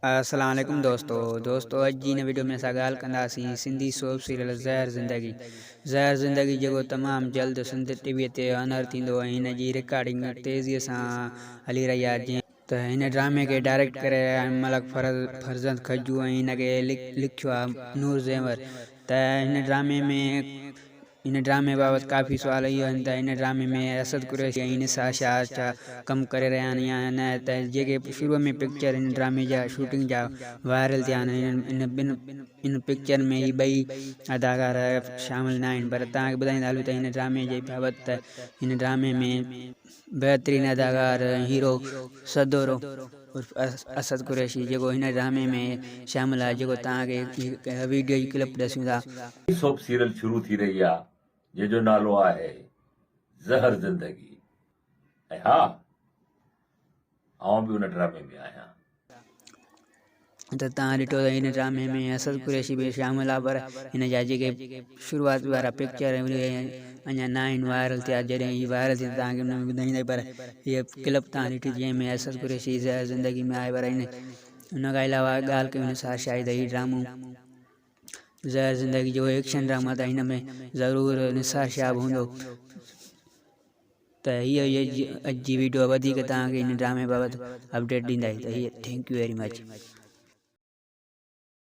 अस्सलाम वालेकुम दोस्तों अॼु जी हिन वीडियो में असां ॻाल्हि कंदासीं सिंधी सोप सीरियल ज़हर ज़िंदगी जेको तमामु जल्द सिंध टीवीअ ते ऑनर थींदो ऐं हिन जी रिकॉर्डिंग तेज़ीअ सां हली रही आहे। जीअं त हिन ड्रामे खे डायरेक्ट करे मलक फरज़ंद खजू ऐं हिन खे लिखियो आहे नूर ज़ेवर। त हिन ड्रामे बाबति काफ़ी सुवाल इहो आहिनि त हिन ड्रामे में असद कुरैशी ऐं निसार शाह छा कमु करे रहिया आहिनि या न। त जेके शुरूअ में पिक्चर हिन ड्रामे जा शूटिंग जा वायरल थिया आहिनि इन पिक्चर में ही ॿई अदाकार शामिल न आहिनि। पर तव्हांखे ॿुधाईंदा हलूं त हिन ड्रामे जे बाबति त हिन ड्रामे में बहितरीन अदाकार हीरो सदोरो असद कुरैशी जेको हिन ड्रामे में शामिल आहे, जेको तव्हांखे वीडियो जी क्लिप ॾसूं था। सोप सीरियल शुरू थी रही आहे जंहिंजो नालो आहे ज़हर ज़िंदगी। ऐं हा, आउं बि उन ड्रामे में आहियां। त तव्हां ॾिठो त हिन ड्रामे में असद कुरैशी बि शामिल आहे, पर हिन जा जेके शुरूआत वारा पिक्चर अञा न आहिनि वायरल थिया। जॾहिं हीअ वायरल थी तव्हांखे हुन में ॿुधाईंदा। पर हीअ क्लिप तव्हां ॾिठी जंहिंमें असद कुरैशी ज़हर ज़िंदगी में आहे। पर हुन खां अलावा ॻाल्हि कयूं निसार शाह त हीअ ड्रामो ज़हर ज़िंदगी जो एक्शन ड्रामा त हिन में ज़रूरु निसार शाह बि हूंदो। त हीअ अॼु जी वीडियो वधीक तव्हांखे हिन ड्रामे बाबति अपडेट ॾींदासीं। त हीअ थैंक यू वेरी मच।